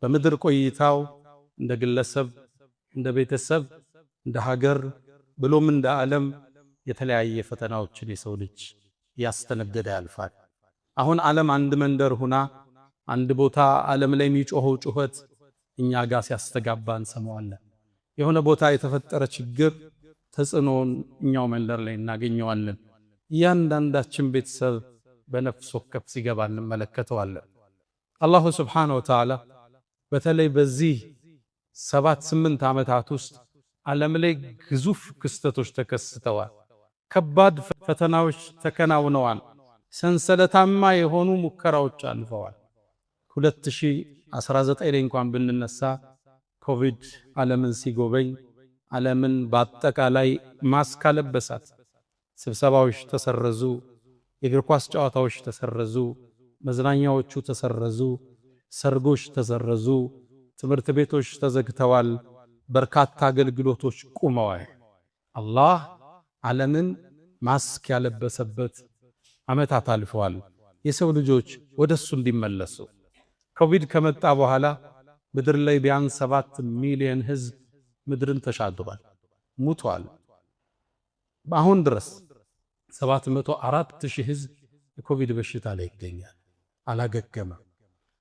በምድር ቆይታው እንደ ግለሰብ እንደ ቤተሰብ እንደ ሀገር ብሎም እንደ ዓለም የተለያየ ፈተናዎችን የሰው ልጅ ያስተነገደ ያልፋል። አሁን ዓለም አንድ መንደር ሆና አንድ ቦታ ዓለም ላይ የሚጮኸው ጩኸት እኛ ጋር ሲያስተጋባ እንሰማዋለን። የሆነ ቦታ የተፈጠረ ችግር ተጽዕኖን እኛው መንደር ላይ እናገኘዋለን። እያንዳንዳችን ቤተሰብ በነፍስ ወከፍ ሲገባ እንመለከተዋለን። አላሁ ስብሓነሁ ወተዓላ በተለይ በዚህ 7-8 ዓመታት ውስጥ ዓለም ላይ ግዙፍ ክስተቶች ተከስተዋል። ከባድ ፈተናዎች ተከናውነዋል። ሰንሰለታማ የሆኑ ሙከራዎች አልፈዋል። 2019 ላይ እንኳን ብንነሳ ኮቪድ ዓለምን ሲጎበኝ ዓለምን በአጠቃላይ ማስክ አለበሳት። ስብሰባዎች ተሰረዙ፣ የእግር ኳስ ጨዋታዎች ተሰረዙ፣ መዝናኛዎቹ ተሰረዙ፣ ሰርጎች ተሰረዙ፣ ትምህርት ቤቶች ተዘግተዋል፣ በርካታ አገልግሎቶች ቆመዋል። አላህ ዓለምን ማስክ ያለበሰበት ዓመታት አልፈዋል። የሰው ልጆች ወደሱ እንዲመለሱ ኮቪድ ከመጣ በኋላ ምድር ላይ ቢያንስ 7 ሚሊዮን ህዝብ ምድርን ተሻግሯል፣ ሙቷል። በአሁን ድረስ 704,000 ህዝብ የኮቪድ በሽታ ላይ ይገኛል፣ አላገገመም።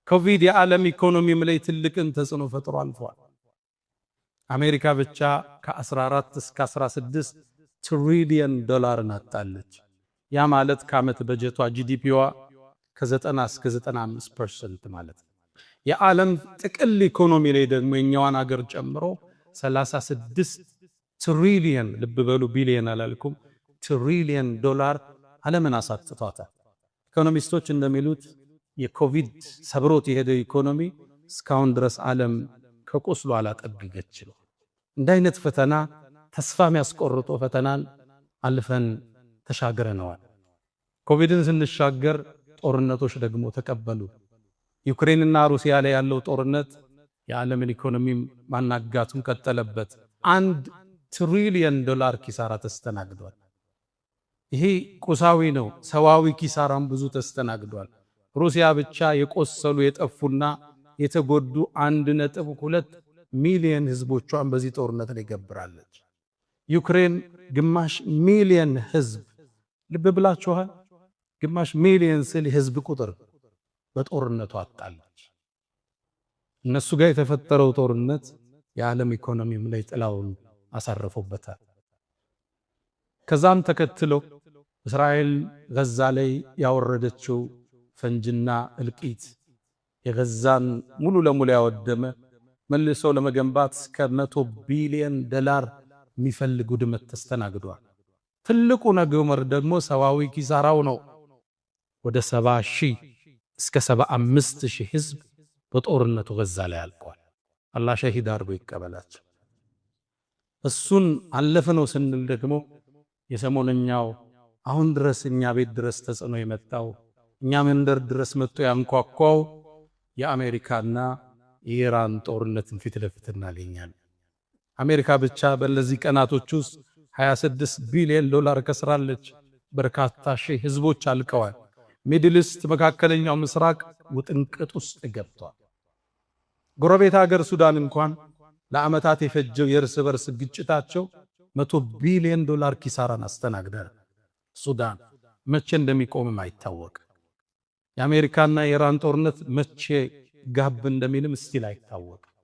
ኮቪድ የዓለም ኢኮኖሚም ላይ ትልቅን ተጽዕኖ ፈጥሮ አልፏል። አሜሪካ ብቻ ከ14 እስከ 16 ትሪሊየን ዶላርን አጣለች። ያ ማለት ከዓመት በጀቷ ጂዲፒዋ ከ90 እስከ 95% ማለት ነው። የዓለም ጥቅል ኢኮኖሚ ላይ ደግሞ የኛዋን አገር ጨምሮ 36 ትሪሊየን፣ ልብ በሉ ቢሊየን አላልኩም፣ ትሪሊየን ዶላር ዓለምን አሳጥቷታል። ኢኮኖሚስቶች እንደሚሉት የኮቪድ ሰብሮት የሄደ ኢኮኖሚ እስካሁን ድረስ ዓለም ከቁስሉ አላጠገገችም። እንደ አይነት ፈተና ተስፋ የሚያስቆርጦ ፈተናን አልፈን ተሻግረነዋል። ኮቪድን ስንሻገር ጦርነቶች ደግሞ ተቀበሉ። ዩክሬንና ሩሲያ ላይ ያለው ጦርነት የዓለምን ኢኮኖሚ ማናጋቱን ቀጠለበት። 1 ትሪሊየን ዶላር ኪሳራ ተስተናግዷል። ይሄ ቁሳዊ ነው። ሰዋዊ ኪሳራም ብዙ ተስተናግዷል። ሩሲያ ብቻ የቆሰሉ የጠፉና የተጎዱ 1.2 ሚሊዮን ህዝቦቿን በዚህ ጦርነት ላይ ገብራለች። ዩክሬን ግማሽ ሚሊዮን ህዝብ፣ ልብ ብላችኋል፣ ግማሽ ሚሊዮን ስል የህዝብ ቁጥር በጦርነቱ አጣለች። እነሱ ጋር የተፈጠረው ጦርነት የዓለም ኢኮኖሚም ላይ ጥላውን አሳርፎበታል። ከዛም ተከትሎ እስራኤል ጋዛ ላይ ያወረደችው ፈንጅና እልቂት የጋዛን ሙሉ ለሙሉ ያወደመ መልሶ ለመገንባት እስከ 100 ቢሊዮን ዶላር የሚፈልግ ውድመት ተስተናግዷል። ትልቁ ነገር ደግሞ ሰዋዊ ኪሳራው ነው። ወደ 70,000 እስከ 75,000 ህዝብ በጦርነቱ ጋዛ ላይ አልቋል። አላህ ሸሂድ አድርጎ ይቀበላቸው። እሱን አለፈነው ስንል ደግሞ የሰሞነኛው አሁን ድረስ እኛ ቤት ድረስ ተጽዕኖ የመጣው እኛ መንደር ድረስ መጥቶ ያንኳኳው የአሜሪካና የኢራን ጦርነትን ፊት ለፊት እናገኛለን። አሜሪካ ብቻ በእነዚህ ቀናቶች ውስጥ 26 ቢሊዮን ዶላር ከስራለች። በርካታ ሺህ ህዝቦች አልቀዋል። ሚድል ኢስት መካከለኛው ምስራቅ ውጥንቅጥ ውስጥ ገብቷል። ጎረቤት ሀገር ሱዳን እንኳን ለዓመታት የፈጀው የእርስ በርስ ግጭታቸው 100 ቢሊዮን ዶላር ኪሳራን አስተናግደዋል። ሱዳን መቼ እንደሚቆምም አይታወቅም። የአሜሪካና የኢራን ጦርነት መቼ ጋብ እንደሚልም ስቲል አይታወቅም።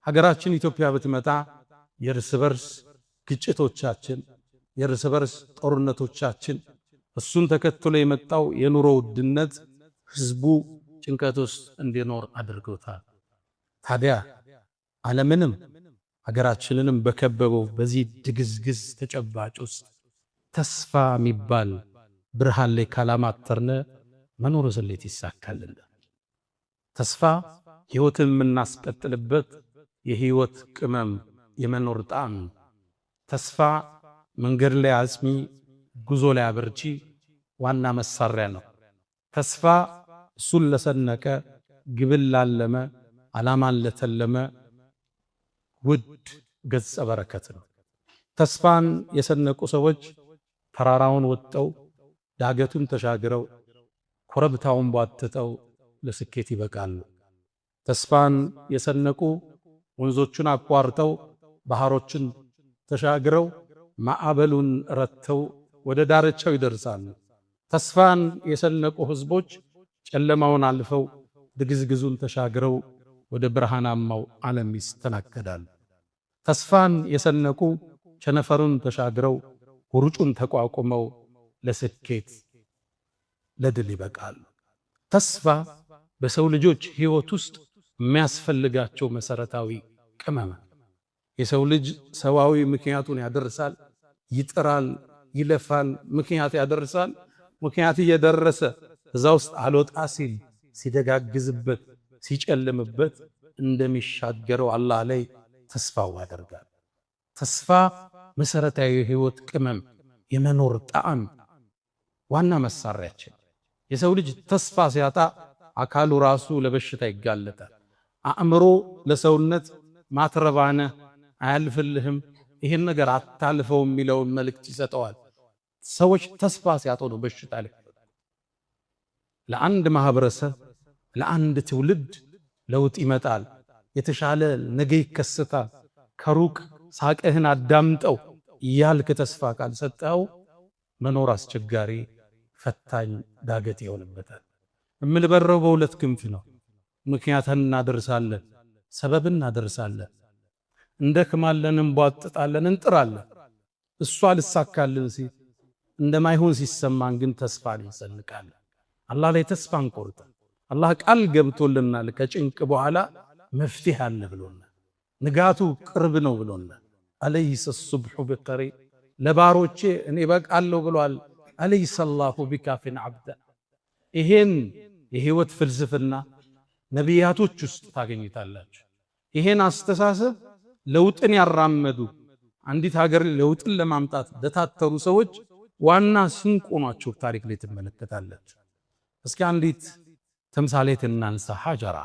ሀገራችን ኢትዮጵያ ብትመጣ የእርስ በርስ ግጭቶቻችን፣ የእርስ በርስ ጦርነቶቻችን፣ እሱን ተከትሎ የመጣው የኑሮ ውድነት ህዝቡ ጭንቀት ውስጥ እንዲኖር አድርጎታል። ታዲያ ዓለምንም ሀገራችንንም በከበበው በዚህ ድግዝግዝ ተጨባጭ ውስጥ ተስፋ የሚባል ብርሃን ላይ ካላማተርነ መኖር ስሌት ይሳካልና። ተስፋ ህይወትን የምናስቀጥልበት የህይወት ቅመም የመኖር ጣዕም። ተስፋ መንገድ ላይ አጽሚ፣ ጉዞ ላይ አበርቺ ዋና መሳሪያ ነው። ተስፋ እሱን ለሰነቀ፣ ግብን ላለመ፣ ዓላማን ለተለመ ውድ ገጸ በረከት ነው። ተስፋን የሰነቁ ሰዎች ተራራውን ወጥተው ዳገቱን ተሻግረው ኮረብታውን ቧትተው ለስኬት ይበቃሉ። ተስፋን የሰነቁ ወንዞቹን አቋርጠው ባህሮችን ተሻግረው ማዕበሉን ረተው ወደ ዳርቻው ይደርሳሉ። ተስፋን የሰነቁ ህዝቦች ጨለማውን አልፈው ድግዝግዙን ተሻግረው ወደ ብርሃናማው ዓለም ይስተናገዳሉ። ተስፋን የሰነቁ ቸነፈሩን ተሻግረው ውርጩን ተቋቁመው ለስኬት ለድል ይበቃሉ። ተስፋ በሰው ልጆች ህይወት ውስጥ የሚያስፈልጋቸው መሰረታዊ ቅመም። የሰው ልጅ ሰዋዊ ምክንያቱን ያደርሳል፣ ይጥራል፣ ይለፋል፣ ምክንያት ያደርሳል። ምክንያት እየደረሰ እዛ ውስጥ አልወጣ ሲል ሲደጋግዝበት ሲጨልምበት እንደሚሻገረው አላህ ላይ ተስፋው ያደርጋል። ተስፋ መሰረታዊ ህይወት ቅመም፣ የመኖር ጣዕም ዋና መሳሪያችን። የሰው ልጅ ተስፋ ሲያጣ አካሉ ራሱ ለበሽታ ይጋለጣል። አእምሮ ለሰውነት ማትረባነ አያልፍልህም፣ ይሄን ነገር አታልፈው የሚለውን መልእክት ይሰጠዋል። ሰዎች ተስፋ ሲያጡ ነው በሽታ ላይ። ለአንድ ማህበረሰብ ለአንድ ትውልድ ለውጥ ይመጣል፣ የተሻለ ነገ ይከሰታል። ከሩቅ ሳቅህን አዳምጠው እያልክ ተስፋ ካልሰጠው መኖር አስቸጋሪ ፈታኝ ዳገት ይሆንበታል። እምልበረው በሁለት ክንፍ ነው። ምክንያትን እናደርሳለን፣ ሰበብን እናደርሳለን፣ እንደክማለን፣ እንቧጥጣለን፣ እንጥራለን። እሷ ልሳካልን ሲል እንደማይሆን ሲሰማን ግን ተስፋን እንሰንቃለን። አላህ ላይ ተስፋ እንቆርጥ። አላህ ቃል ገብቶልናል፣ ከጭንቅ በኋላ መፍትሄ አለ ብሎናል። ንጋቱ ቅርብ ነው ብሎናል። አለይሰ ሱብሑ ቢቀሪብ፣ ለባሮቼ እኔ በቃለሁ ብሏል። አለይሰ አላሁ ቢካፊን ዓብደ። ይሄን የህይወት ፍልስፍና ነቢያቶች ውስጥ ታገኙታላችሁ። ይሄን አስተሳሰብ ለውጥን ያራመዱ አንዲት ሀገር ለውጥን ለማምጣት ለታተሩ ሰዎች ዋና ስንቅ ሆኗቸው ታሪክ ላይ ትመለከታላችሁ። እስኪ አንዲት ተምሳሌት እናንሳ። ሀጀራ፣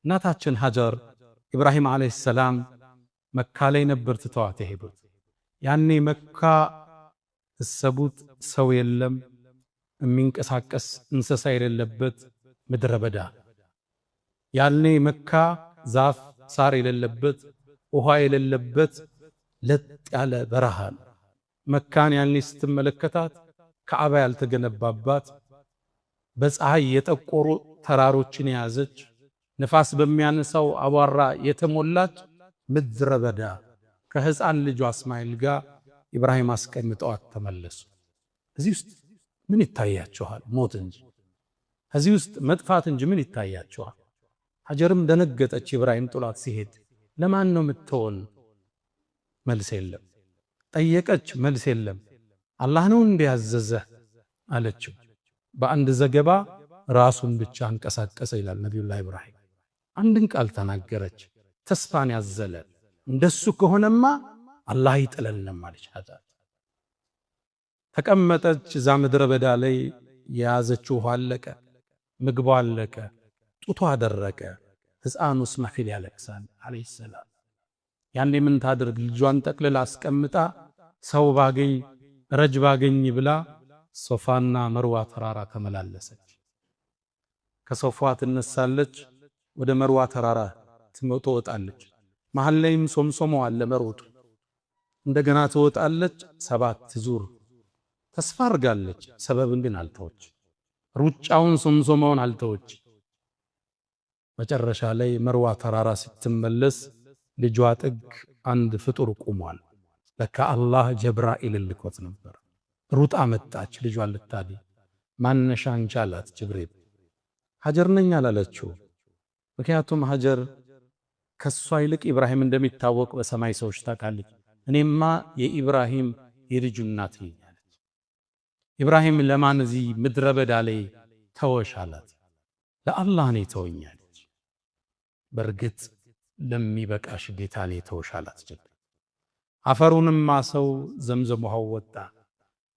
እናታችን ሀጀር ኢብራሂም ዓለይሂ ሰላም መካ ላይ ነበር ትተዋት የሄዱት። ያኔ መካ እሰቡት ሰው የለም፣ የሚንቀሳቀስ እንስሳ የሌለበት ምድረ በዳ። ያኔ መካ ዛፍ ሳር የሌለበት ውሃ የሌለበት ለጥ ያለ በረሃ ነው። መካን ያኔ ስትመለከታት ከዓባ ያልተገነባባት፣ በፀሐይ የጠቆሩ ተራሮችን የያዘች፣ ንፋስ በሚያነሳው አቧራ የተሞላች ምድረ በዳ ከህፃን ልጇ እስማኤል ጋር ኢብራሂም አስቀምጠዋት ተመለሱ። እዚህ ውስጥ ምን ይታያቸዋል? ሞት እንጂ። እዚህ ውስጥ መጥፋት እንጂ ምን ይታያቸዋል? ሀጀርም ደነገጠች። ኢብራሂም ጥሏት ሲሄድ ለማን ነው የምትሆን? መልስ የለም። ጠየቀች፣ መልስ የለም። አላህ ነው እንዲያዘዘህ አለችው። በአንድ ዘገባ ራሱን ብቻ አንቀሳቀሰ ይላል ነቢዩላህ ኢብራሂም። አንድን ቃል ተናገረች፣ ተስፋን ያዘለ። እንደሱ ከሆነማ አላህ ይጥለልንም አለች። ሀጀር ተቀመጠች። እዛ ምድረ በዳ ላይ የያዘችው ውሃ አለቀ፣ ምግቧ አለቀ፣ ጡቷ አደረቀ። ሕፃኑ እስማኤል ያለቅሳል አለይሂ ሰላም። ያኔ ምን ታድርግ? ልጇን ጠቅልላ አስቀምጣ ሰው ባገኝ ረጅ ባገኝ ብላ ሶፋና መርዋ ተራራ ተመላለሰች። ከሶፋ ትነሳለች፣ ወደ መርዋ ተራራ ትወጣለች። መሃል ላይም ሶምሶሞ አለ መሮጡ። እንደገና ትወጣለች 7 ዙር ተስፋ አርጋለች። ሰበብን ግን አልተወች። ሩጫውን ሶምሶሞውን አልተወች። መጨረሻ ላይ መርዋ ተራራ ስትመለስ ልጇ ጥግ አንድ ፍጡር ቆሟል። ለካ አላህ ጀብራኢል ልኮት ነበር። ሩጣ መጣች ልጇን ልታድን። ማነሻ አንቺ አላት ጅብሪል። ሀጀር ነኝ አላለችው። ምክንያቱም ሀጀር ከሷ ይልቅ ኢብራሂም እንደሚታወቅ በሰማይ ሰዎች ታውቃለች። እኔማ የኢብራሂም የልጁ እናት ነኝ አለች። ኢብራሂም ለማን እዚህ ምድረ በዳ ላይ ተወሽ አላት። ለአላህ ነው ተወኝ አለች። በርግጥ ለሚበቃሽ ጌታ ነው ተወሽ አላት። አፈሩንም ማሰው ዘምዘም ውሃው ወጣ።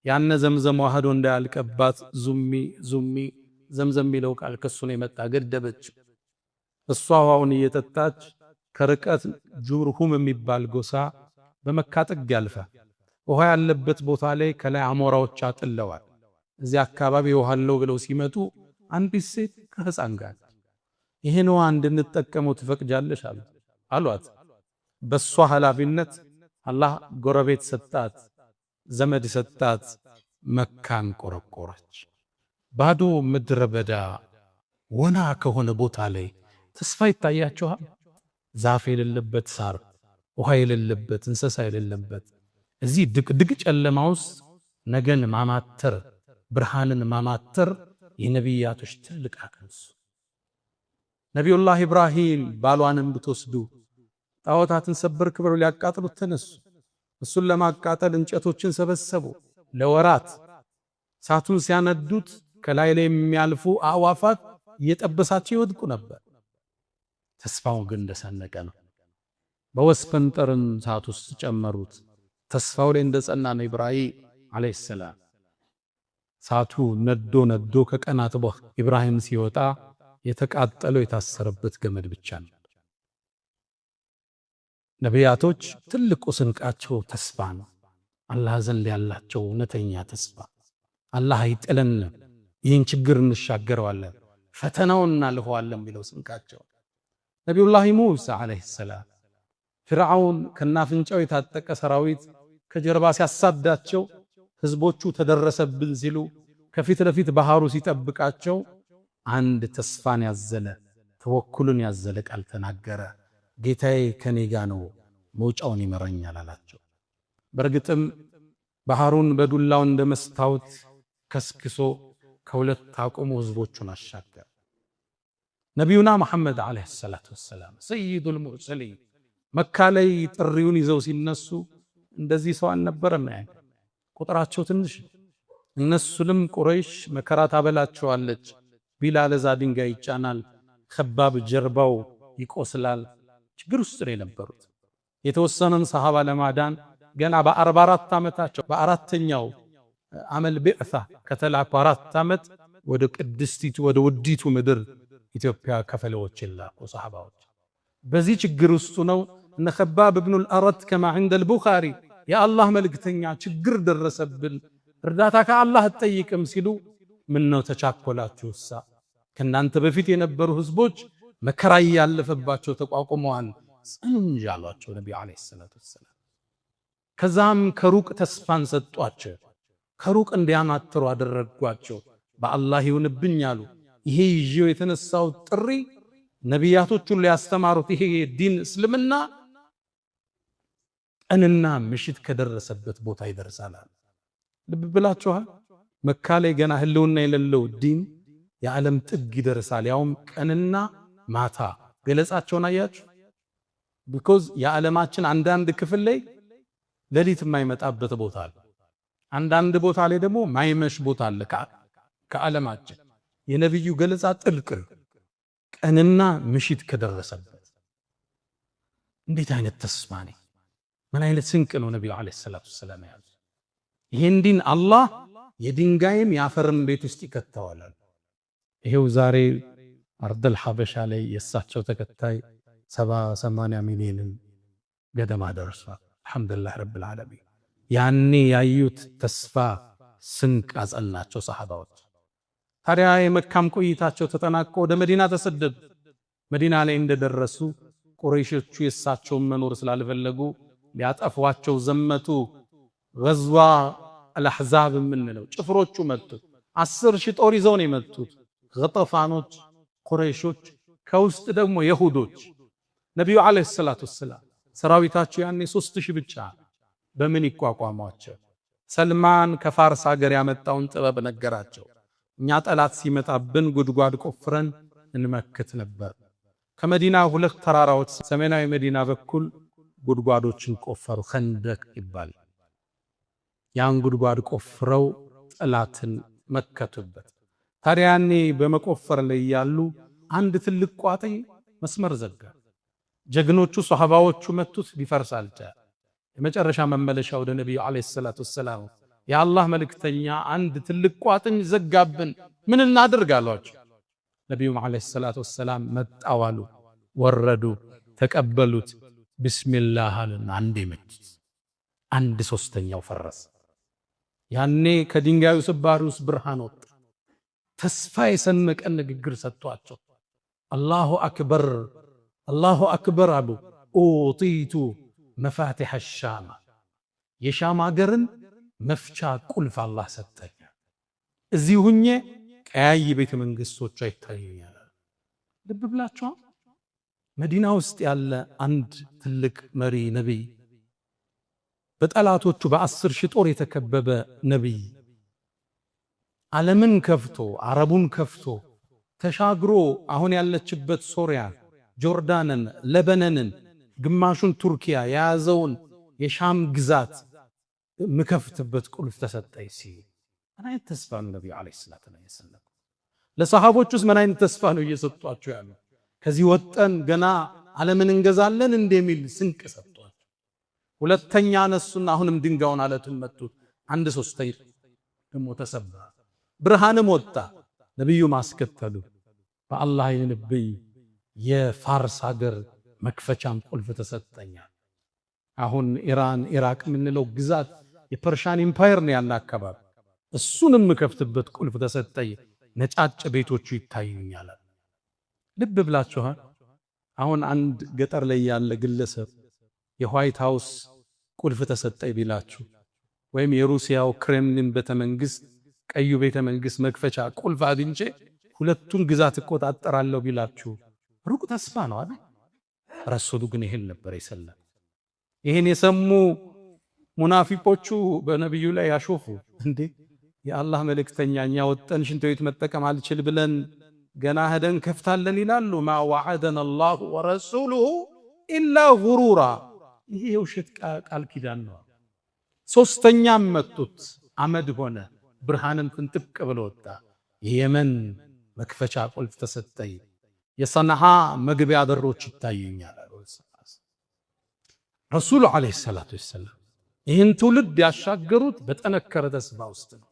ያነ ዘምዘም ውሃ እንዳያልቀባት ዙሚ ዙሚ ዘምዘም የሚለው ቃል ከሱ ነው የመጣ። ገደበች። እሷ ውሃውን እየጠጣች ከርቀት ጁርሁም የሚባል ጎሳ በመካ ጥግ ያልፋ። ውሃ ያለበት ቦታ ላይ ከላይ አሞራዎች አጥለዋል። እዚህ አካባቢ ውሃ አለው ብለው ሲመጡ አንዲት ሴት ከህፃን ጋር ይሄን ውሃ እንድንጠቀመው ትፈቅጃለሽ አሏት። በሷ ኃላፊነት አላህ ጎረቤት ሰጣት፣ ዘመድ ሰጣት፣ መካን ቆረቆረች። ባዶ ምድረ በዳ ወና ከሆነ ቦታ ላይ ተስፋ ይታያችኋል? ዛፍ የሌለበት ሳር፣ ውሃ የሌለበት እንስሳ የሌለበት እዚህ ድቅድቅ ጨለማ ውስጥ ነገን ማማተር፣ ብርሃንን ማማተር የነቢያቶች ትልቅ አቅም። ነቢዩላህ ኢብራሂም ባሏንም ብትወስዱ ጣዖታትን ሰበር ክብር ሊያቃጥሉት ተነሱ። እሱን ለማቃጠል እንጨቶችን ሰበሰቡ። ለወራት እሳቱን ሲያነዱት ከላይ ላይ የሚያልፉ አዕዋፋት እየጠበሳቸው ይወድቁ ነበር። ተስፋው ግን እንደሰነቀ ነው። በወስፈንጠርን እሳት ውስጥ ጨመሩት። ተስፋው ላይ እንደጸና ነው ኢብራሂም አለይሂ ሰላም። እሳቱ ነዶ ከቀናት በኋላ ኢብራሂም ሲወጣ የተቃጠለው የታሰረበት ገመድ ብቻ ነው። ነቢያቶች ትልቁ ስንቃቸው ተስፋ ነው። አላህ ዘንድ ያላቸው እውነተኛ ተስፋ አላህ አይጥለንም፣ ይህን ችግር እንሻገረዋለን፣ ፈተናውን እናልፈዋለን የሚለው ስንቃቸው። ነቢዩላህ ሙሳ አለይሂ ሰላም ፍርዓውን ከናፍንጫው የታጠቀ ሰራዊት ከጀርባ ሲያሳዳቸው፣ ህዝቦቹ ተደረሰብን ሲሉ ከፊት ለፊት ባህሩ ሲጠብቃቸው አንድ ተስፋን ያዘለ ተወኩልን ያዘለ ቃል ተናገረ። ጌታዬ ከኔ ጋር ነው፣ መውጫውን ይመረኛል አላቸው። በእርግጥም ባህሩን በዱላው እንደ መስታወት ከስክሶ ከሁለት አቁሞ ህዝቦቹን አሻገረ። ነቢዩና መሐመድ አለይሂ ሰላቱ ወሰላም ሰይዱል ሙርሰሊን መካ ላይ ጥሪውን ይዘው ሲነሱ እንደዚህ ሰው አልነበረም። ቁጥራቸው ትንሽ፣ እነሱንም ቁረይሽ መከራ ታበላቸዋለች። ቢላል እዛ ድንጋይ ይጫናል፣ ከባብ ጀርባው ይቆስላል። ችግር ውስጥ ነው የነበሩት። የተወሰነን ሰሃባ ለማዳን ገና በ44 ዓመታቸው በአራተኛው አመል ቢዕሳ ከተላኩ 4 ዓመት ወደ ቅድስቲቱ ወደ ውዲቱ ምድር ኢትዮጵያ ከፈለዎች ይላኩ ሰሃባዎች። በዚህ ችግር ውስጥ ነው እነ ከባብ ኢብኑል አረድ ከማ عند البخاري የአላህ መልእክተኛ ችግር ደረሰብን፣ እርዳታ ከአላህ አትጠይቅም ሲሉ ምን ነው ተቻኮላችሁሳ? ከናንተ በፊት የነበሩ ህዝቦች መከራ ያለፈባቸው ተቋቁመዋል፣ ጽኑ እንጂ አሏቸው ነብዩ አለይሂ ሰላቱ ወሰላም። ከዛም ከሩቅ ተስፋን ሰጧቸው፣ ከሩቅ እንዲያማትሩ አደረጓቸው። በአላህ ይሁንብኝ አሉ። ይሄ ይዤው የተነሳው ጥሪ ነቢያቶቹን ሊያስተማሩት ይሄ ዲን እስልምና ቀንና ምሽት ከደረሰበት ቦታ ይደርሳል። ልብ ብላችኋል? መካ ላይ ገና ህልውና የሌለው ዲን የዓለም ጥግ ይደርሳል፣ ያውም ቀንና ማታ። ገለጻቸውን አያችሁ? ቢኮዝ የዓለማችን አንዳንድ ክፍል ላይ ሌሊት የማይመጣበት ቦታ አለ፣ አንዳንድ ቦታ ላይ ደግሞ ማይመሽ ቦታ አለ። ከዓለማችን የነብዩ ገለጻ ጥልቅ ቀንና ምሽት ከደረሰበት እንዴት አይነት ተስፋ ነው! ምን አይነት ስንቅ ነው ነብዩ አለይሂ ሰላቱ ወሰላም ያዙ። ይሄን ዲን አላህ የድንጋይም ያፈርም ቤት ውስጥ ይከተዋል። ይሄው ዛሬ አርደል ሐበሻ ላይ የሳቸው ተከታይ 70-80 ሚሊዮን ገደማ ደርሷል። አልহামዱሊላህ ረብል ዓለሚን። ያኔ ያዩት ተስፋ ስንቅ አጸናቸው ሰሃባዎች። ታዲያ የመካም ቆይታቸው ተጠናቆ ወደ መዲና ተሰደዱ። መዲና ላይ እንደደረሱ ቁረይሾቹ የሳቸውን መኖር ስላልፈለጉ ሊያጠፏቸው ዘመቱ። ገዝዋ አልአሕዛብ የምንለው ጭፍሮቹ መጡ። 10,000 ጦር ይዘው ነው የመጡት። ገጠፋኖች፣ ቁረይሾች፣ ከውስጥ ደግሞ የሁዶች። ነብዩ አለይሂ ሰላቱ ወሰላም ሰራዊታቸው ያኔ 3,000 ብቻ በምን ይቋቋሟቸው? ሰልማን ከፋርስ ሀገር ያመጣውን ጥበብ ነገራቸው። እኛ ጠላት ሲመጣብን ጉድጓድ ቆፍረን እንመክት ነበር። ከመዲና 2 ተራራዎች ሰሜናዊ መዲና በኩል ጉድጓዶችን ቆፈሩ፣ ኸንደቅ ይባል። ያን ጉድጓድ ቆፍረው ጠላትን መከቱበት። ታዲያ ያኔ በመቆፈር ላይ ያሉ አንድ ትልቅ ቋጥኝ መስመር ዘጋ። ጀግኖቹ ሷሃባዎቹ መቱት፣ ሊፈርስ አልቻለም። የመጨረሻ መመለሻ ወደ ነብዩ አለይሂ ሰላቱ ወሰላም የአላህ መልእክተኛ አንድ ትልቅ ቋጥኝ ዘጋብን፣ ምን እናድርግ አሏቸው። ነብዩ አለይሂ ሰላቱ ወሰላም መጣዋሉ፣ ወረዱ፣ ተቀበሉት። ቢስሚላህ አሉና አንዴ መቱት፣ 1/3 ፈረሰ። ያኔ ከድንጋዩ ስባሪ ውስጥ ብርሃን ወጣ። ተስፋ የሰነቀ ንግግር ሰጥቷቸው አላሁ አክበር አላሁ አክበር አሉ። ኡጢቱ መፋቲሐ ሻም የሻም አገርን መፍቻ ቁልፍ አላህ ሰጠኝ። እዚህ ሁኜ ቀያይ ቤተ መንግስቶቿ ይታዩኛል። ልብ ብላችኋል። መዲና ውስጥ ያለ አንድ ትልቅ መሪ ነቢይ፣ በጠላቶቹ በ10 ሺህ ጦር የተከበበ ነቢይ ዓለምን ከፍቶ አረቡን ከፍቶ ተሻግሮ አሁን ያለችበት ሶሪያ፣ ጆርዳንን፣ ለበነንን፣ ግማሹን ቱርኪያ የያዘውን የሻም ግዛት ምከፍትበት ቁልፍ ተሰጠኝ ሲል ምን አይነት ተስፋ ነው ነብዩ አለይሂ ሰላቱ ወሰለም? ለሰሃቦቹስ ምን አይነት ተስፋ ነው እየሰጧቸው ያለው? ከዚህ ወጠን ገና ዓለምን እንገዛለን እንደሚል ስንቅ ሰጧቸው። ሁለተኛ አነሱና አሁንም ድንጋዩን አለቱን መቱት። አንድ ሶስተኛ ደግሞ ተሰበረ። ብርሃንም ወጣ። ነብዩ ማስከተሉ በአላህ ነብይ የፋርስ ሀገር መክፈቻም ቁልፍ ተሰጠኛል። አሁን ኢራን ኢራቅ የምንለው ግዛት የፐርሻን ኢምፓየር ነው ያለ አካባቢ። እሱንም ከፍትበት ቁልፍ ተሰጠኝ። ነጫጭ ቤቶቹ ይታዩኛል። ልብ ብላችኋል። አሁን አንድ ገጠር ላይ ያለ ግለሰብ የዋይት ሃውስ ቁልፍ ተሰጠኝ ቢላችሁ ወይም የሩሲያው ክሬምሊን ቤተመንግስት ቀዩ ቤተመንግስት መክፈቻ ቁልፍ አግኝቼ ሁለቱን ግዛት እቆጣጠራለሁ ቢላችሁ ሩቅ ተስፋ ነው አይደል? ረሱሉ ግን ይሄን ነበር የሰለም። ይሄን የሰሙ ሙናፊቆቹ በነብዩ ላይ ያሾፉ። እንዴ የአላህ መልእክተኛ እኛ ወጠን ሽንት ቤት መጠቀም አልችል ብለን ገና ሄደን ከፍታለን ይላሉ። ማ ወዐደና አላሁ ወረሱሉሁ ኢላ ጉሩራ። ይሄ የውሸት ቃል ኪዳን ነው። ሶስተኛም መጡት፣ አመድ ሆነ፣ ብርሃንን ፍንጥቅ ብሎ ወጣ። የየመን መክፈቻ ቁልፍ ተሰጠኝ። የሰንዓ መግቢያ በሮች ይታዩኛል። ረሱሉ አለይሂ ሰላቱ ወሰላም ይህን ትውልድ ያሻገሩት በጠነከረ ተስፋ ውስጥ ነው።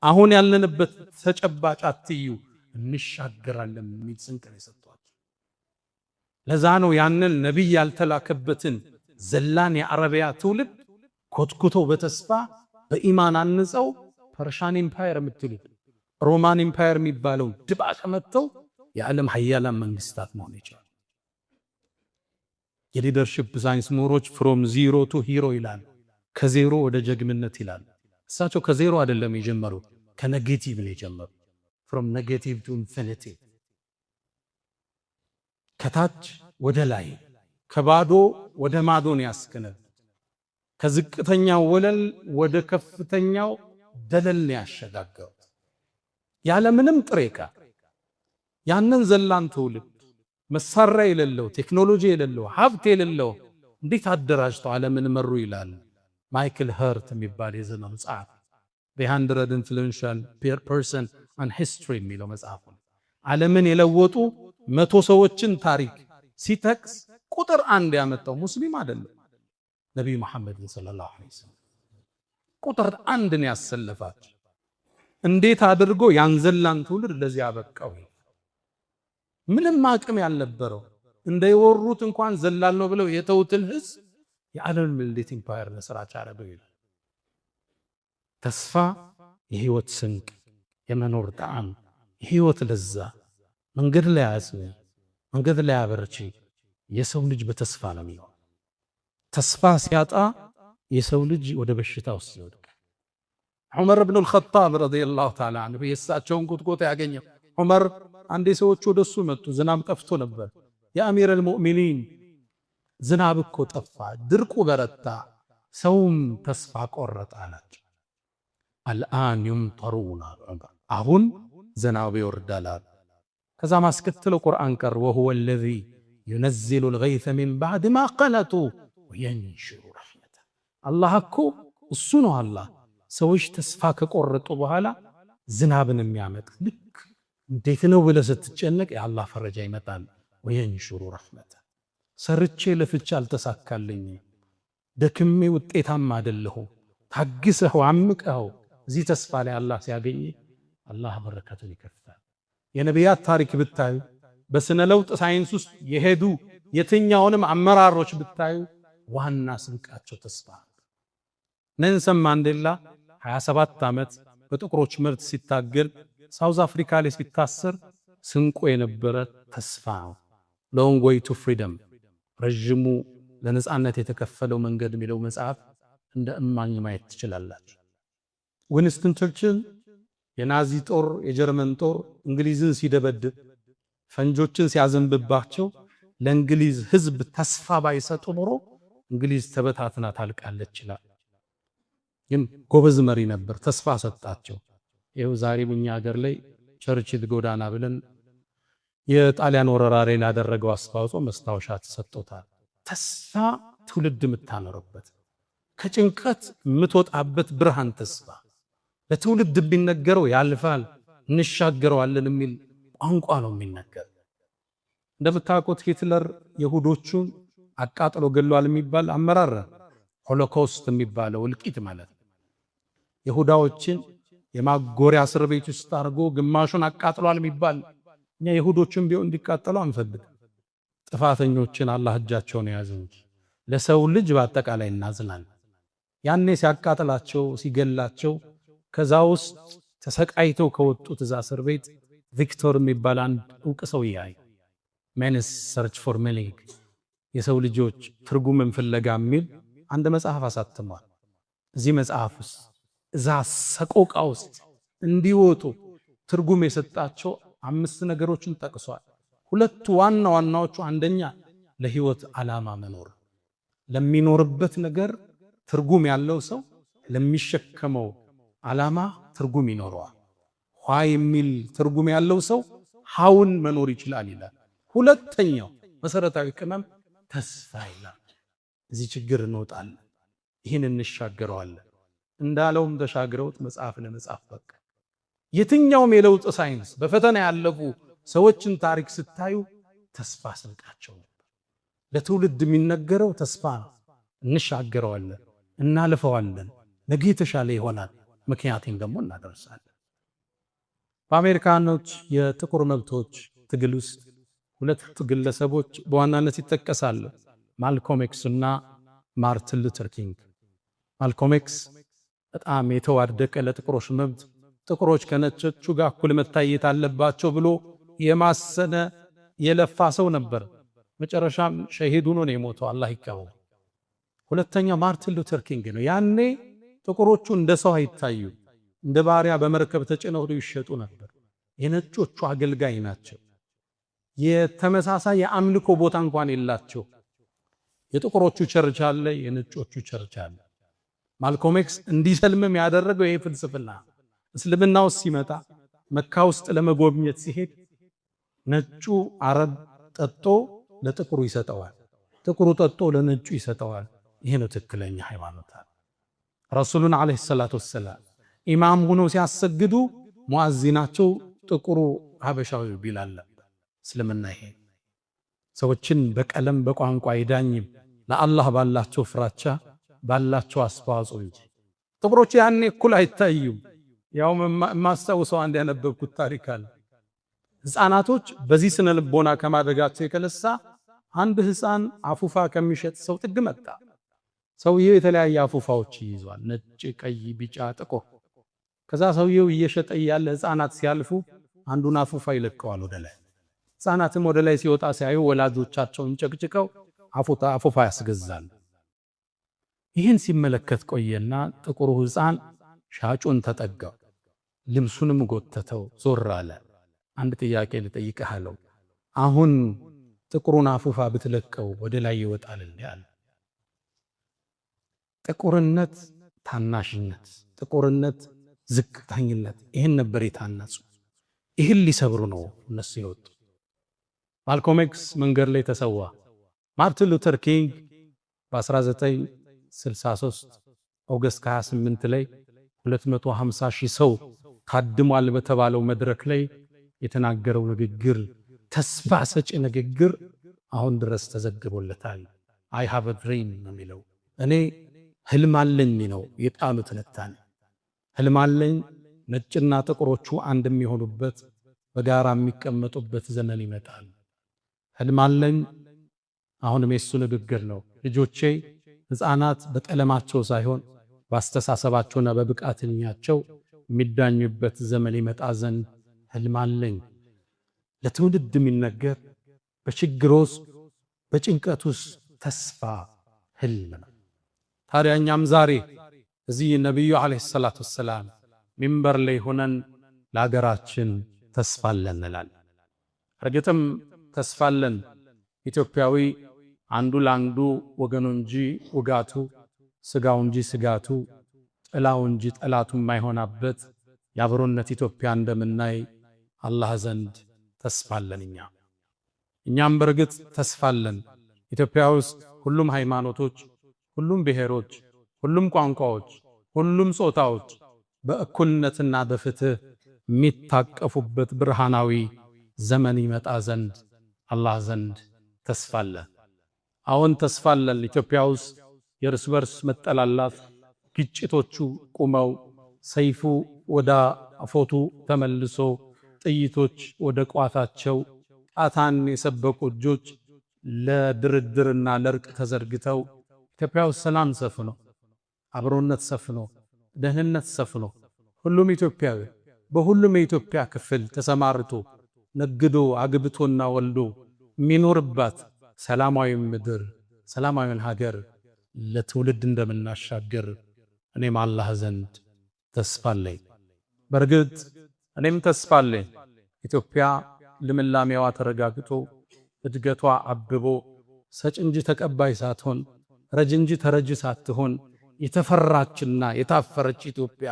አሁን ያለንበት ተጨባጭ አትዩ እንሻገራለን የሚል ስንቅ ነው የሰጧቸው። ለዛ ነው ያንን ነቢይ ያልተላከበትን ዘላን የአረቢያ ትውልድ ኮትኩተው በተስፋ በኢማን አንጸው ፐርሻን ኢምፓየር የምትሉት ሮማን ኢምፓየር የሚባለው ድባቅ መጥተው የዓለም ሀያላን መንግስታት መሆን ይችላል። የሊደርሺፕ ሳይንስ ምሁሮች ፍሮም ዚሮ ቱ ሂሮ ይላል። ከዜሮ ወደ ጀግንነት ይላል። እሳቸው ከዜሮ አይደለም የጀመሩ፣ ከኔጌቲቭ ነው የጀመሩ። ፍሮም ኔጌቲቭ ቱ ኢንፊኒቲ፣ ከታች ወደ ላይ፣ ከባዶ ወደ ማዶ ነው ያስከነው። ከዝቅተኛው ወለል ወደ ከፍተኛው ደለል ነው ያሸጋገሩት ያለ ምንም ጥሬ ዕቃ። ያንን ዘላን ትውልድ መሳሪያ የሌለው ቴክኖሎጂ የሌለው ሀብት የሌለው እንዴት አደራጅተው ዓለምን መሩ ይላል ማይክል ኸርት የሚባል የዘመኑ ጸሐፊ። the 100 influential person on history የሚለው መጽሐፉ ዓለምን የለወጡ 100 ሰዎችን ታሪክ ሲጠቅስ ቁጥር 1 ያመጣው ሙስሊም አይደለም፣ ነብዩ መሐመድ ሰለላሁ ዐለይሂ ወሰለም ቁጥር 1 ነው ያሰለፋቸው። እንዴት አድርጎ ያንዘላን ትውልድ ለዚህ አበቃው? ምንም አቅም ያልነበረው እንደየወሩት እንኳን ዘላል ነው ብለው የተውትን ህዝብ የዓለም ምልክት ኢምፓየር ለስራች አረበው ይላል። ተስፋ የህይወት ስንቅ፣ የመኖር ጣዕም፣ የህይወት ለዛ መንገድ ላይ ያዝነ መንገድ ላይ ያበርቺ። የሰው ልጅ በተስፋ ነው የሚሆነው። ተስፋ ሲያጣ የሰው ልጅ ወደ በሽታ ውስጥ ይወድቃል። ዑመር ኢብኑ አልኸጣብ ረዲየላሁ ተዓላ ዐንሁ የእሳቸውን ቁጥቆጥ ያገኘው ዑመር አንዴ ሰዎች ወደሱ መጡ። ዝናብ ጠፍቶ ነበር። የአሚር አልሙእሚኒን ዝናብ እኮ ጠፋ፣ ድርቁ በረታ፣ ሰውም ተስፋ ቆረጠ አላቸው። አልአን ይምጠሩና አሁን ዝናብ ይወርዳል። ከዛ ማስከተለው ቁርአን ቀር ወሁወ الذي ينزل الغيث من بعد ما قنطوا وينشر رحمته። አላህ እኮ እሱ ነው። አላህ ሰዎች ተስፋ ከቆረጡ በኋላ ዝናብን የሚያመጣ ልክ እንዴት ነው ብለህ ስትጨነቅ የአላህ ፈረጃ ይመጣል። ወየንሹሩ ረሕመተ ሰርቼ ለፍቼ አልተሳካልኝ፣ ደክሜ ውጤታም አይደለሁም፣ ታግሰህ አምቀኸው እዚህ ተስፋ ላይ አላህ ሲያገኝ አላህ በረከቱን ይከፍታል። የነቢያት ታሪክ ብታዩ፣ በስነ ለውጥ ሳይንስ ውስጥ የሄዱ የትኛውንም አመራሮች ብታዩ ዋና ስንቃቸው ተስፋ። ኔልሰን ማንዴላ 27 ዓመት በጥቁሮች መብት ሲታገል ሳውዝ አፍሪካ ላይ ሲታሰር ስንቆ የነበረ ተስፋ ነው። ሎንግ ዌይ ቱ ፍሪደም ረጅሙ ለነጻነት የተከፈለው መንገድ የሚለው መጽሐፍ እንደ እማኝ ማየት ትችላላችሁ። ዊንስተን ቸርችል የናዚ ጦር የጀርመን ጦር እንግሊዝን ሲደበድብ ፈንጆችን ሲያዘንብባቸው ለእንግሊዝ ሕዝብ ተስፋ ባይሰጡ ኖሮ እንግሊዝ ተበታትና ታልቃለች ይላል። ግን ጎበዝ መሪ ነበር፣ ተስፋ ሰጣቸው። ይኸው ዛሬም እኛ ሀገር ላይ ቸርችል ጎዳና ብለን የጣሊያን ወረራ ላይ ላደረገው አስተዋጽኦ መስታወሻ ተሰጥቶታል። ተስፋ ትውልድ የምታኖርበት ከጭንቀት የምትወጣበት ብርሃን ተስፋ ለትውልድ ቢነገረው ያልፋል እንሻገረዋለን የሚል ቋንቋ ነው የሚነገር። እንደምታውቁት ሂትለር የሁዶቹን አቃጥሎ ገሏል የሚባል አመራር ሆሎኮስት የሚባለው እልቂት ማለት የሁዳዎችን የማጎሪያ እስር ቤት ውስጥ አድርጎ ግማሹን አቃጥሏል የሚባል እኛ የሁዶችን ቢሆን እንዲቃጠሉ አንፈልግ። ጥፋተኞችን አላህ እጃቸውን የያዘ እንጂ ለሰው ልጅ በአጠቃላይ እናዝናል። ያኔ ሲያቃጥላቸው ሲገላቸው ከዛ ውስጥ ተሰቃይተው ከወጡት እዛ እስር ቤት ቪክቶር የሚባል አንድ ዕውቅ ሰው ያይ መንስ ሰርች ፎር ሚኒንግ የሰው ልጆች ትርጉምን ፍለጋ የሚል አንድ መጽሐፍ አሳትሟል። እዚህ መጽሐፍ ውስጥ እዛ ሰቆቃ ውስጥ እንዲወጡ ትርጉም የሰጣቸው 5 ነገሮችን ጠቅሷል። ሁለቱ ዋና ዋናዎቹ አንደኛ ለህይወት ዓላማ መኖር፣ ለሚኖርበት ነገር ትርጉም ያለው ሰው ለሚሸከመው ዓላማ ትርጉም ይኖረዋል። ኋይ የሚል ትርጉም ያለው ሰው ሃውን መኖር ይችላል ይላል። ሁለተኛው መሰረታዊ ቅመም ተስፋ ይላል። እዚህ ችግር እንወጣለን፣ ይህን እንሻገረዋለን እንዳለውም ተሻግረውት መጽሐፍ ለመጻፍ በቃ። የትኛውም የለውጥ ሳይንስ በፈተና ያለፉ ሰዎችን ታሪክ ስታዩ ተስፋ ስንቃቸው ነበር። ለትውልድ የሚነገረው ተስፋ ነው። እንሻገረዋለን፣ እናልፈዋለን፣ ነገ የተሻለ ይሆናል፣ ምክንያቱም ደግሞ እናደርሳለን። በአሜሪካኖች የጥቁር መብቶች ትግል ውስጥ 2 ግለሰቦች በዋናነት ይጠቀሳሉ፣ ማልኮም ኤክስ እና ማርቲን ሉተር ኪንግ። ማልኮም ኤክስ በጣም የተዋደቀ ለጥቁሮች መብት ጥቁሮች ከነጮቹ ጋር እኩል መታየት አለባቸው ብሎ የማሰነ የለፋ ሰው ነበር። መጨረሻም ሸሂድ ሆኖ ነው የሞተው፣ አላህ ይቀበው። ሁለተኛው ማርቲን ሉተር ኪንግ ነው። ያኔ ጥቁሮቹ እንደ ሰው አይታዩ፣ እንደ ባሪያ በመርከብ ተጭነው ይሸጡ ነበር። የነጮቹ አገልጋይ ናቸው። የተመሳሳይ የአምልኮ ቦታ እንኳን የላቸው። የጥቁሮቹ ቸርች አለ፣ የነጮቹ ቸርች አለ። ማልኮም ኤክስ እንዲሰልምም ያደረገው ይሄ ፍልስፍና እስልምና ውስጥ ሲመጣ መካ ውስጥ ለመጎብኘት ሲሄድ ነጩ አረብ ጠጦ ለጥቁሩ ይሰጠዋል፣ ጥቁሩ ጠጦ ለነጩ ይሰጠዋል። ይሄ ነው ትክክለኛ ሃይማኖት። ረሱሉን አለይሂ ሰላቱ ወሰላም ኢማም ሆኖ ሲያሰግዱ ሙአዚናቸው ጥቁሩ ሀበሻዊ ቢላል ነበር። እስልምና ይሄ ሰዎችን በቀለም በቋንቋ አይዳኝም፣ ለአላህ ባላቸው ፍራቻ ባላቸው አስተዋጽኦ እንጂ። ጥቁሮች ያኔ እኩል አይታዩም። ያው ማስተውሰው አንድ ያነበብኩት ታሪክ አለ። ህፃናቶች በዚህ ስነ ልቦና ከማድረጋቸው የተነሳ አንድ ህፃን አፉፋ ከሚሸጥ ሰው ጥግ መጣ። ሰውየው የተለያየ አፉፋዎች ይይዟል፣ ነጭ፣ ቀይ፣ ቢጫ፣ ጥቁር። ከዛ ሰውየው እየሸጠ ያለ ህፃናት ሲያልፉ አንዱን አፉፋ ይለቀዋል ወደ ላይ። ህፃናትም ወደ ላይ ሲወጣ ሲያዩ ወላጆቻቸውን ጨቅጭቀው አፉፋ ያስገዛል። ይህን ሲመለከት ቆየና ጥቁሩ ህፃን ሻጩን ተጠጋው፣ ልብሱንም ጎተተው፣ ዞር አለ። አንድ ጥያቄ ልጠይቅህ አለው። አሁን ጥቁሩን አፉፋ ብትለቀው ወደ ላይ ይወጣል እንዴ አለ። ጥቁርነት ታናሽነት፣ ጥቁርነት ዝቅተኝነት፣ ይህን ነበር የታነጹ። ይህን ሊሰብሩ ነው እነሱ የወጡ። ማልኮም ኤክስ መንገድ ላይ ተሰዋ። ማርቲን ሉተር ኪንግ በ1963 ኦገስት 28 ላይ 250 ሺህ ሰው ታድሟል በተባለው መድረክ ላይ የተናገረው ንግግር፣ ተስፋ ሰጪ ንግግር አሁን ድረስ ተዘግቦለታል። አይ ሃቭ አ ድሪም ነው የሚለው። እኔ ህልም አለኝ ነው የቃሉ ትንታኔ። ህልም አለኝ ነጭና ጥቁሮቹ አንድ የሚሆኑበት በጋራ የሚቀመጡበት ዘመን ይመጣል። ህልም አለኝ አሁንም የሱ ንግግር ነው። ልጆቼ ህፃናት በቀለማቸው ሳይሆን በአስተሳሰባቸውና በብቃትኛቸው የሚዳኙበት ዘመን ይመጣ ዘንድ ህልም አለኝ። ለትውልድ የሚነገር በችግር ውስጥ በጭንቀት ውስጥ ተስፋ ህልም ነው። ታዲያ እኛም ዛሬ እዚህ ነቢዩ ዓለይሂ ሰላቱ ወሰላም ሚንበር ላይ ሆነን ለሀገራችን ተስፋ አለን እንላለን። እርግጥም ተስፋ አለን። ኢትዮጵያዊ አንዱ ለአንዱ ወገኑ እንጂ ውጋቱ፣ ስጋው እንጂ ስጋቱ፣ ጥላው እንጂ ጠላቱ የማይሆናበት የአብሮነት ኢትዮጵያ እንደምናይ አላህ ዘንድ ተስፋ አለን። እኛም በርግጥ ተስፋ አለን። ኢትዮጵያ ውስጥ ሁሉም ሃይማኖቶች፣ ሁሉም ብሔሮች፣ ሁሉም ቋንቋዎች፣ ሁሉም ጾታዎች በእኩልነትና በፍትህ የሚታቀፉበት ብርሃናዊ ዘመን ይመጣ ዘንድ አላህ ዘንድ ተስፋ አለን። አሁን ተስፋ አለን። ኢትዮጵያ ውስጥ የእርስ በርስ መጠላላት፣ ግጭቶቹ ቁመው፣ ሰይፉ ወደ አፎቱ ተመልሶ፣ ጥይቶች ወደ ቋታቸው፣ ጣታን የሰበቁ እጆች ለድርድርና ለእርቅ ተዘርግተው ኢትዮጵያ ውስጥ ሰላም ሰፍኖ፣ አብሮነት ሰፍኖ፣ ደህንነት ሰፍኖ፣ ሁሉም ኢትዮጵያዊ በሁሉም የኢትዮጵያ ክፍል ተሰማርቶ ነግዶ አግብቶና ወልዶ የሚኖርባት ሰላማዊ ምድር፣ ሰላማዊ ሀገር ለትውልድ እንደምናሻገር እኔም አላህ ዘንድ ተስፋ አለኝ። በርግጥ እኔም ተስፋ አለኝ። ኢትዮጵያ ልምላሜዋ ተረጋግጦ እድገቷ አብቦ ሰጭ እንጂ ተቀባይ ሳትሆን ረጅ እንጂ ተረጅ ሳትሆን የተፈራችና የታፈረች ኢትዮጵያ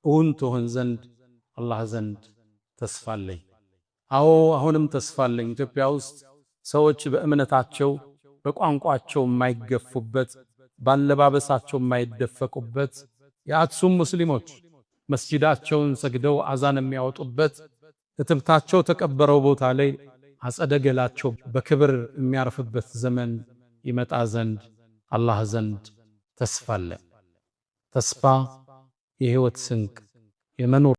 እውን ትሆን ዘንድ አላህ ዘንድ ተስፋ አለኝ። አዎ አሁንም ተስፋ አለኝ። ኢትዮጵያ ውስጥ ሰዎች በእምነታቸው በቋንቋቸው የማይገፉበት፣ ባለባበሳቸው የማይደፈቁበት፣ የአክሱም ሙስሊሞች መስጂዳቸውን ሰግደው አዛን የሚያወጡበት፣ እትብታቸው ተቀበረው ቦታ ላይ አጸደ ገላቸው በክብር የሚያርፍበት ዘመን ይመጣ ዘንድ አላህ ዘንድ ተስፋ አለ። ተስፋ የህይወት ስንቅ የመኖር